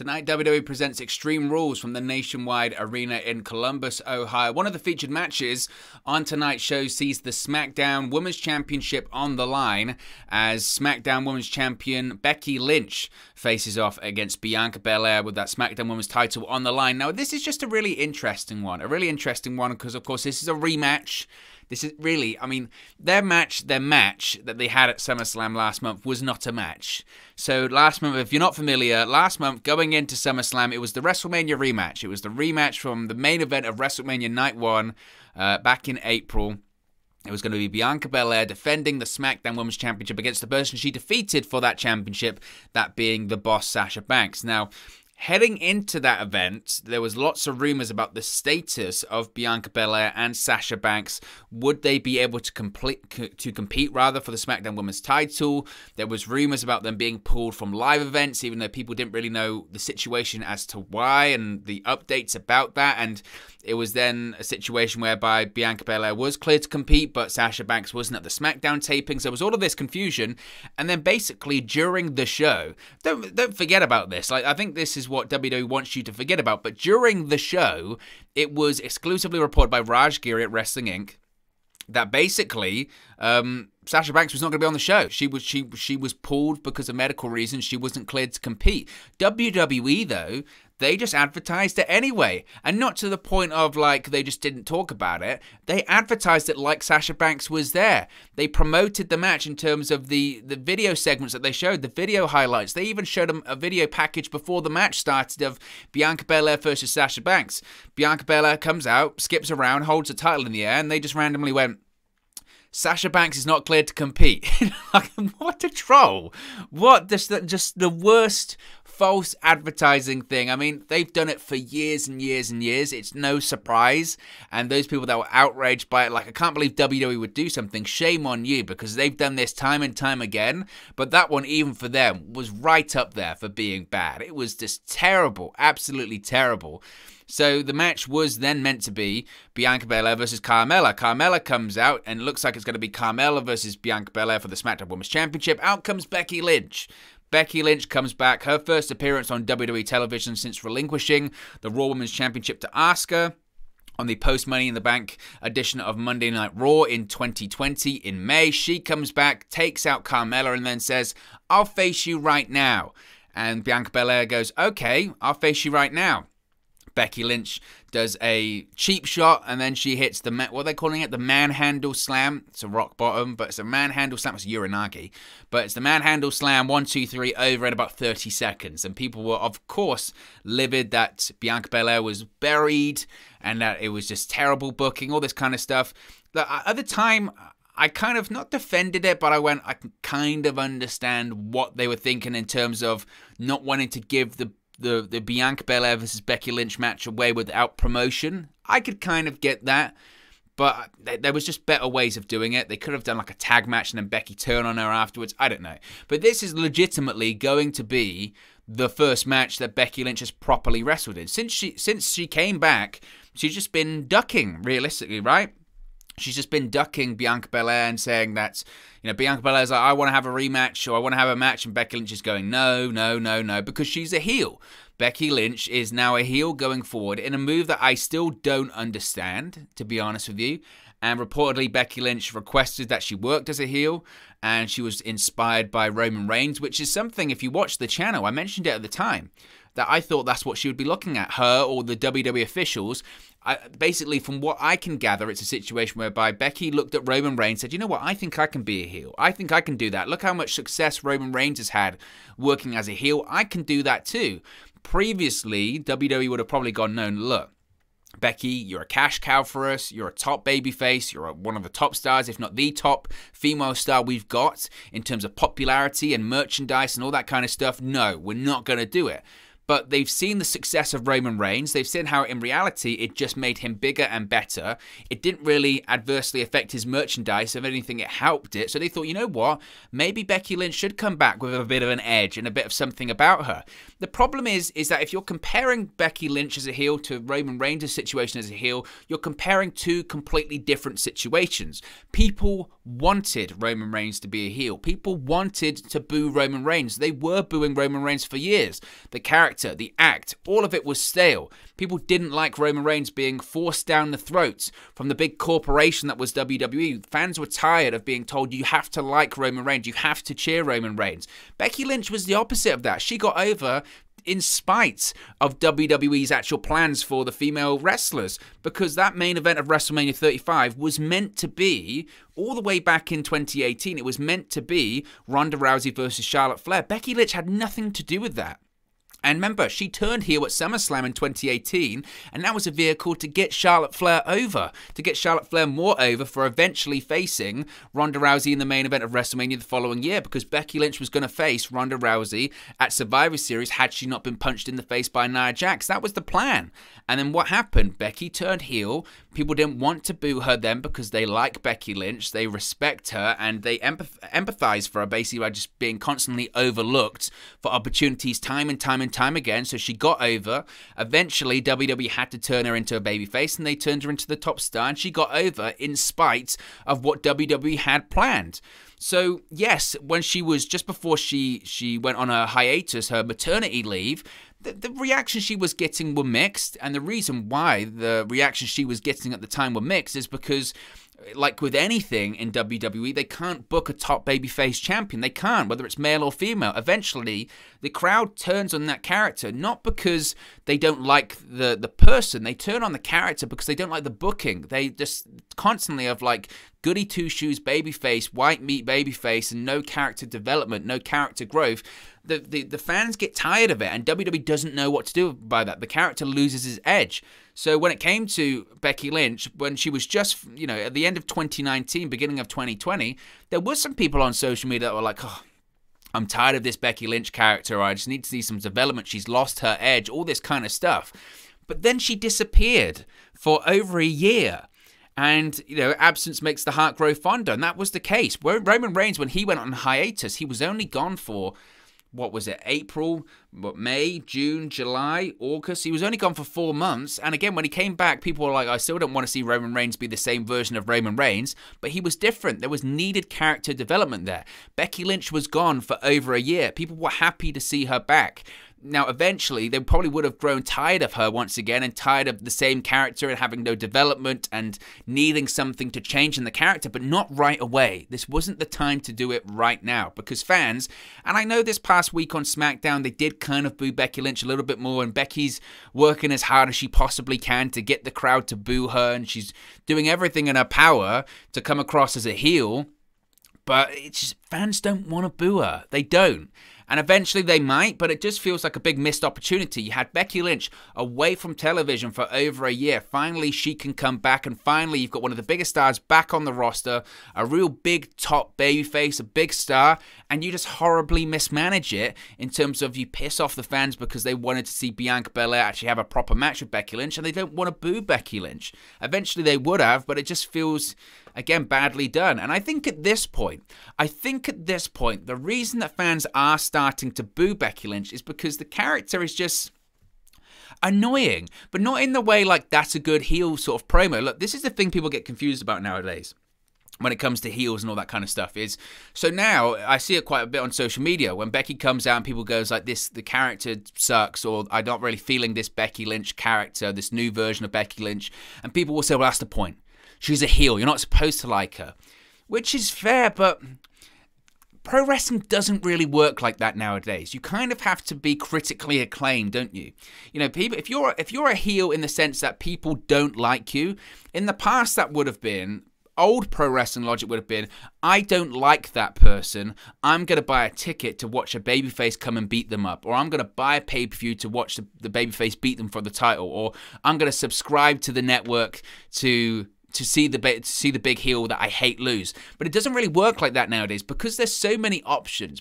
Tonight, WWE presents Extreme Rules from the Nationwide Arena in Columbus, Ohio. One of the featured matches on tonight's show sees the SmackDown Women's Championship on the line as SmackDown Women's Champion Becky Lynch faces off against Bianca Belair with that SmackDown Women's title on the line. Now, this is just a really interesting one. Because, of course, this is a rematch. This is really, I mean, their match that they had at SummerSlam last month was not a match. So last month, if you're not familiar, last month going into SummerSlam, it was the WrestleMania rematch. It was the rematch from the main event of WrestleMania Night 1 back in April. It was going to be Bianca Belair defending the SmackDown Women's Championship against the person she defeated for that championship, that being the boss Sasha Banks. Now, heading into that event, there was lots of rumors about the status of Bianca Belair and Sasha Banks. Would they be able to compete for the SmackDown Women's title? There was rumors about them being pulled from live events, even though people didn't really know the situation as to why and the updates about that. And it was then a situation whereby Bianca Belair was cleared to compete, but Sasha Banks wasn't at the SmackDown tapings. There was all of this confusion. And then basically during the show, don't forget about this. Like, I think this is what WWE wants you to forget about. But during the show, it was exclusively reported by Raj Giri at Wrestling Inc. that basically Sasha Banks was not going to be on the show. She was pulled because of medical reasons. She wasn't cleared to compete. WWE, though, they just advertised it anyway. And not to the point of, like, they just didn't talk about it. They advertised it like Sasha Banks was there. They promoted the match in terms of the video segments that they showed, the video highlights. They even showed them a video package before the match started of Bianca Belair versus Sasha Banks. Bianca Belair comes out, skips around, holds the title in the air, and they just randomly went, Sasha Banks is not cleared to compete. What a troll. What, just the worst false advertising thing. I mean, they've done it for years and years and years. It's no surprise. And those people that were outraged by it, like, I can't believe WWE would do something. Shame on you, because they've done this time and time again. But that one, even for them, was right up there for being bad. It was just terrible. Absolutely terrible. So the match was then meant to be Bianca Belair versus Carmella. Carmella comes out and it looks like it's going to be Carmella versus Bianca Belair for the SmackDown Women's Championship. Out comes Becky Lynch. Becky Lynch comes back, her first appearance on WWE television since relinquishing the Raw Women's Championship to Asuka on the post-Money in the Bank edition of Monday Night Raw in 2020 in May. She comes back, takes out Carmella, and then says, I'll face you right now. And Bianca Belair goes, okay, I'll face you right now. Becky Lynch does a cheap shot, and then she hits what are they calling it? The manhandle slam. It's a rock bottom, but it's a manhandle slam. It's a uranagi. But it's the manhandle slam, 1, 2, 3, over in about 30 seconds. And people were, of course, livid that Bianca Belair was buried and that it was just terrible booking, all this kind of stuff. At the time, I kind of not defended it, but I can kind of understand what they were thinking in terms of not wanting to give the Bianca Belair versus Becky Lynch match away without promotion. I could kind of get that, but there was just better ways of doing it. They could have done like a tag match and then Becky turn on her afterwards. I don't know. But this is legitimately going to be the first match that Becky Lynch has properly wrestled in. Since she came back, she's just been ducking, realistically, right? She's just been ducking Bianca Belair and saying that, you know, Bianca Belair's like, I want to have a rematch, or I want to have a match, and Becky Lynch is going, no, no, no, no, because she's a heel. Becky Lynch is now a heel going forward in a move that I still don't understand, to be honest with you. And reportedly, Becky Lynch requested that she worked as a heel, and she was inspired by Roman Reigns, which is something, if you watch the channel, I mentioned it at the time, that I thought that's what she would be looking at, her or the WWE officials. Basically, from what I can gather, it's a situation whereby Becky looked at Roman Reigns and said, you know what, I think I can be a heel. I think I can do that. Look how much success Roman Reigns has had working as a heel. I can do that too. Previously, WWE would have probably gone, no, look, Becky, you're a cash cow for us. You're a top babyface. You're one of the top stars, if not the top female star we've got in terms of popularity and merchandise and all that kind of stuff. No, we're not going to do it. But they've seen the success of Roman Reigns. They've seen how, in reality, it just made him bigger and better. It didn't really adversely affect his merchandise. If anything, it helped it. So they thought, you know what? Maybe Becky Lynch should come back with a bit of an edge and a bit of something about her. The problem is that if you're comparing Becky Lynch as a heel to Roman Reigns' situation as a heel, you're comparing two completely different situations. People wanted Roman Reigns to be a heel. People wanted to boo Roman Reigns. They were booing Roman Reigns for years. The character character, the act, all of it was stale. People didn't like Roman Reigns being forced down the throats from the big corporation that was WWE. Fans were tired of being told you have to like Roman Reigns, you have to cheer Roman Reigns. Becky Lynch was the opposite of that. She got over in spite of WWE's actual plans for the female wrestlers, because that main event of WrestleMania 35 was meant to be, all the way back in 2018, it was meant to be Ronda Rousey versus Charlotte Flair. Becky Lynch had nothing to do with that. And remember, she turned heel at SummerSlam in 2018, and that was a vehicle to get Charlotte Flair over, to get Charlotte Flair more over for eventually facing Ronda Rousey in the main event of WrestleMania the following year, because Becky Lynch was going to face Ronda Rousey at Survivor Series had she not been punched in the face by Nia Jax. That was the plan. And then what happened? Becky turned heel. People didn't want to boo her then because they like Becky Lynch, they respect her, and they empathize for her basically by just being constantly overlooked for opportunities time and time again. So she got over. Eventually, WWE had to turn her into a babyface, and they turned her into the top star, and she got over in spite of what WWE had planned. So, yes, when she was, just before she went on her hiatus, her maternity leave, the reactions she was getting were mixed, and the reason why the reactions she was getting at the time were mixed is because, like with anything in WWE, they can't book a top babyface champion. They can't, whether it's male or female. Eventually, the crowd turns on that character, not because they don't like the person. They turn on the character because they don't like the booking. They just constantly have like goody two-shoes babyface, white meat babyface, and no character development, no character growth. The fans get tired of it, and WWE doesn't know what to do by that. The character loses its edge. So when it came to Becky Lynch, when she was just, at the end of 2019, beginning of 2020, there was some people on social media that were like, oh, I'm tired of this Becky Lynch character. I just need to see some development. She's lost her edge, all this kind of stuff. But then she disappeared for over a year. And, absence makes the heart grow fonder. And that was the case. Roman Reigns, when he went on hiatus, he was only gone for, what was it, April, May, June, July, August. He was only gone for 4 months. And again, when he came back, people were like, I still don't want to see Roman Reigns be the same version of Roman Reigns. But he was different. There was needed character development there. Becky Lynch was gone for over a year. People were happy to see her back. Now, eventually, they probably would have grown tired of her once again, and tired of the same character and having no development and needing something to change in the character, but not right away. This wasn't the time to do it right now, because fans, and I know this past week on SmackDown, they did kind of boo Becky Lynch a little bit more, and Becky's working as hard as she possibly can to get the crowd to boo her, and she's doing everything in her power to come across as a heel, but it's just, fans don't want to boo her. They don't. And eventually they might, but it just feels like a big missed opportunity. You had Becky Lynch away from television for over a year. Finally, she can come back, and finally you've got one of the biggest stars back on the roster, a real big top babyface, a big star, and you just horribly mismanage it in terms of you piss off the fans because they wanted to see Bianca Belair actually have a proper match with Becky Lynch, and they don't want to boo Becky Lynch. Eventually they would have, but it just feels, again, badly done. And I think at this point, the reason that fans are starting to boo Becky Lynch is because the character is just annoying, but not in the way like that's a good heel sort of promo. Look, this is the thing people get confused about nowadays when it comes to heels and all that kind of stuff is, so now I see it quite a bit on social media when Becky comes out and people goes like this, the character sucks, or I'm not really feeling this Becky Lynch character, this new version of Becky Lynch, and people will say, well, that's the point. She's a heel. You're not supposed to like her, which is fair, but pro wrestling doesn't really work like that nowadays. You kind of have to be critically acclaimed, don't you? People, if you're a heel in the sense that people don't like you, in the past that would have been, old pro wrestling logic would have been, I don't like that person, I'm going to buy a ticket to watch a babyface come and beat them up, or I'm going to buy a pay-per-view to watch the babyface beat them for the title, or I'm going to subscribe to the network to see the big heel that I hate lose. But it doesn't really work like that nowadays because there's so many options,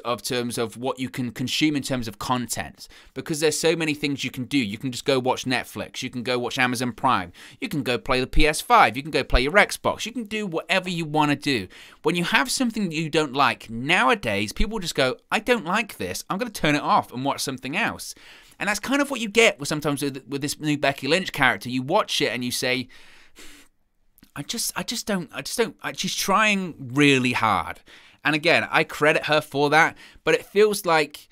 of terms of what you can consume in terms of content, because there's so many things you can do. You can just go watch Netflix, you can go watch Amazon Prime, you can go play the PS5, you can go play your Xbox, you can do whatever you want to do. When you have something that you don't like, nowadays people just go, I don't like this, I'm going to turn it off and watch something else. And that's kind of what you get sometimes with this new Becky Lynch character. You watch it and you say, I just don't, she's trying really hard. And again, I credit her for that, but it feels like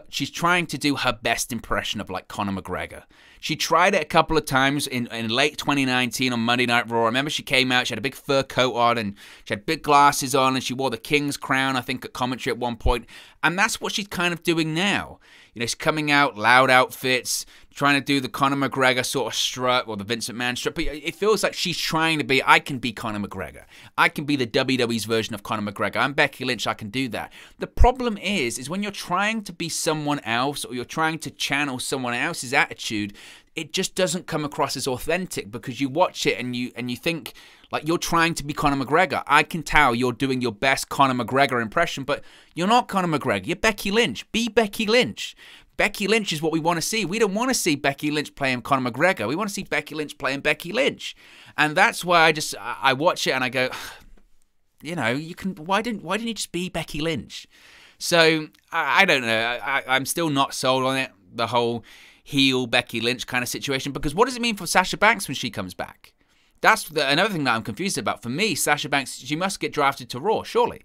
she's trying to do her best impression of like Conor McGregor. She tried it a couple of times in late 2019 on Monday Night Raw. I remember she came out, she had a big fur coat on, and she had big glasses on, and she wore the King's crown, I think, at commentary at one point. And that's what she's kind of doing now. You know, she's coming out, loud outfits, trying to do the Conor McGregor sort of strut, or the Vince McMahon strut. But it feels like she's trying to be, I can be Conor McGregor. I can be the WWE's version of Conor McGregor. I'm Becky Lynch, I can do that. The problem is when you're trying to be someone else, or you're trying to channel someone else's attitude, it just doesn't come across as authentic, because you watch it and you think like you're trying to be Conor McGregor. I can tell you're doing your best Conor McGregor impression, but you're not Conor McGregor. You're Becky Lynch. Be Becky Lynch. Becky Lynch is what we want to see. We don't want to see Becky Lynch playing Conor McGregor. We want to see Becky Lynch playing Becky Lynch. And that's why I watch it and I go, you know, why didn't you just be Becky Lynch? So I don't know. I'm still not sold on it, the whole heel Becky Lynch kind of situation, because what does it mean for Sasha Banks when she comes back? That's another thing that I'm confused about. For me, Sasha Banks, she must get drafted to Raw, surely.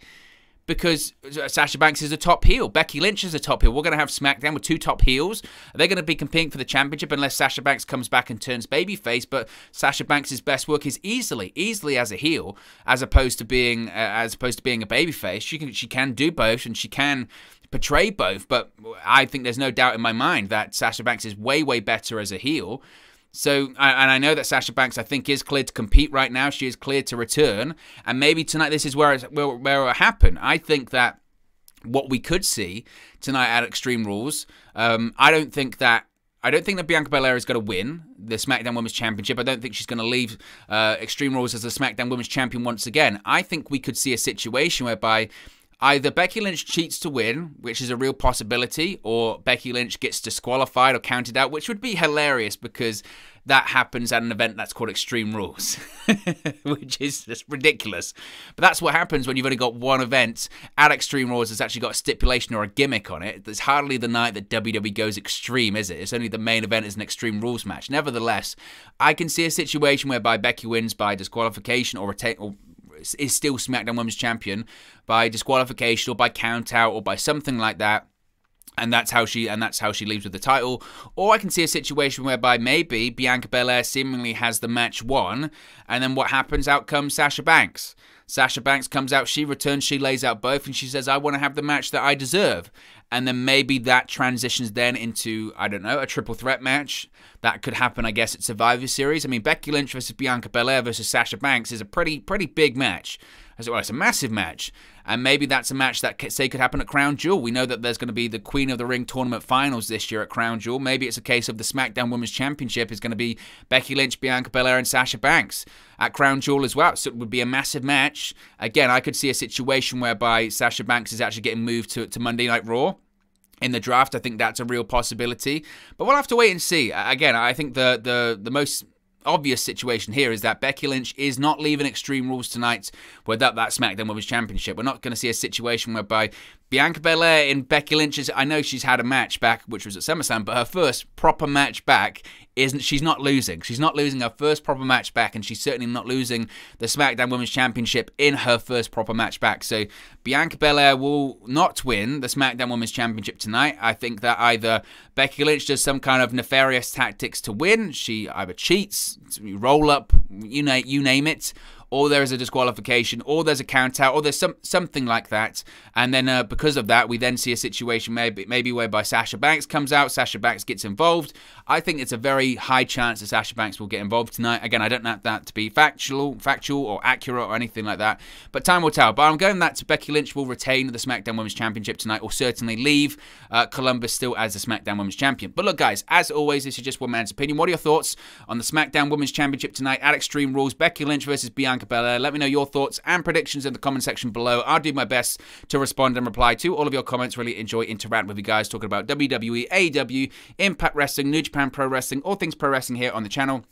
Because Sasha Banks is a top heel. Becky Lynch is a top heel. We're going to have SmackDown with two top heels. They're going to be competing for the championship unless Sasha Banks comes back and turns babyface. But Sasha Banks' best work is easily as a heel, as opposed to being a babyface. She can do both, and she can portray both. But I think there's no doubt in my mind that Sasha Banks is way, way better as a heel. So, and I know that Sasha Banks, I think, is cleared to compete right now. She is cleared to return. And maybe tonight this is where it will happen. I think that what we could see tonight at Extreme Rules, I don't think that Bianca Belair is going to win the SmackDown Women's Championship. I don't think she's going to leave Extreme Rules as the SmackDown Women's Champion once again. I think we could see a situation whereby either Becky Lynch cheats to win, which is a real possibility, or Becky Lynch gets disqualified or counted out, which would be hilarious because that happens at an event that's called Extreme Rules, which is just ridiculous. But that's what happens when you've only got one event at Extreme Rules that's actually got a stipulation or a gimmick on it. There's hardly the night that WWE goes extreme, is it? It's only the main event is an Extreme Rules match. Nevertheless, I can see a situation whereby Becky wins by disqualification or is still SmackDown Women's Champion by disqualification or by count out or by something like that. And that's how she leaves with the title. Or I can see a situation whereby maybe Bianca Belair seemingly has the match won, and then what happens? Out comes Sasha Banks. Sasha Banks comes out, she returns, she lays out both, and she says, I want to have the match that I deserve. And then maybe that transitions then into, I don't know, a triple threat match. That could happen, I guess, at Survivor Series. I mean, Becky Lynch versus Bianca Belair versus Sasha Banks is a pretty big match. Well, it's a massive match. And maybe that's a match that, say, could happen at Crown Jewel. We know that there's going to be the Queen of the Ring tournament finals this year at Crown Jewel. Maybe it's a case of the SmackDown Women's Championship is going to be Becky Lynch, Bianca Belair, and Sasha Banks at Crown Jewel as well. So it would be a massive match. Again, I could see a situation whereby Sasha Banks is actually getting moved to Monday Night Raw in the draft. I think that's a real possibility. But we'll have to wait and see. Again, I think the most obvious situation here is that Becky Lynch is not leaving Extreme Rules tonight without that SmackDown Women's Championship. We're not going to see a situation whereby Bianca Belair in Becky Lynch's, I know she's had a match back, which was at SummerSlam, but her first proper match back she's not losing. She's not losing her first proper match back, and she's certainly not losing the SmackDown Women's Championship in her first proper match back. So Bianca Belair will not win the SmackDown Women's Championship tonight. I think that either Becky Lynch does some kind of nefarious tactics to win. She either cheats, roll up, you name it, or there is a disqualification, or there's a count out, or there's something like that. And then because of that, we then see a situation maybe whereby Sasha Banks comes out, Sasha Banks gets involved. I think it's a very high chance that Sasha Banks will get involved tonight. Again, I don't know that to be factual or accurate or anything like that, but time will tell. But I'm going that to Becky Lynch will retain the SmackDown Women's Championship tonight, or certainly leave Columbus still as the SmackDown Women's Champion. But look, guys, as always, this is just one man's opinion. What are your thoughts on the SmackDown Women's Championship tonight at Extreme Rules? Becky Lynch versus Bianca Belair. Let me know your thoughts and predictions in the comment section below. I'll do my best to respond and reply to all of your comments. Really enjoy interacting with you guys, talking about WWE, AEW, Impact Wrestling, New Japan Pro Wrestling, all things pro wrestling here on the channel.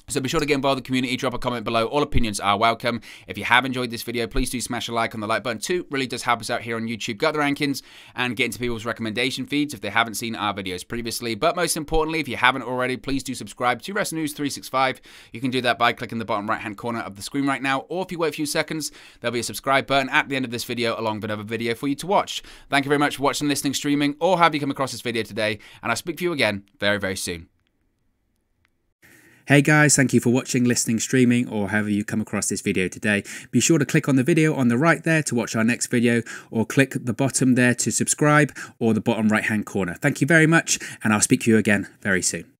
So be sure to get involved in the community, drop a comment below. All opinions are welcome. If you have enjoyed this video, please do smash a like on the like button too. Really does help us out here on YouTube. Got the rankings and get into people's recommendation feeds if they haven't seen our videos previously. But most importantly, if you haven't already, please do subscribe to Wrestling News 365. You can do that by clicking the bottom right-hand corner of the screen right now. Or if you wait a few seconds, there'll be a subscribe button at the end of this video along with another video for you to watch. Thank you very much for watching, listening, streaming, or have you come across this video today. And I'll speak to you again very, very soon. Hey guys, thank you for watching, listening, streaming, or however you come across this video today. Be sure to click on the video on the right there to watch our next video, or click the bottom there to subscribe, or the bottom right hand corner. Thank you very much, and I'll speak to you again very soon.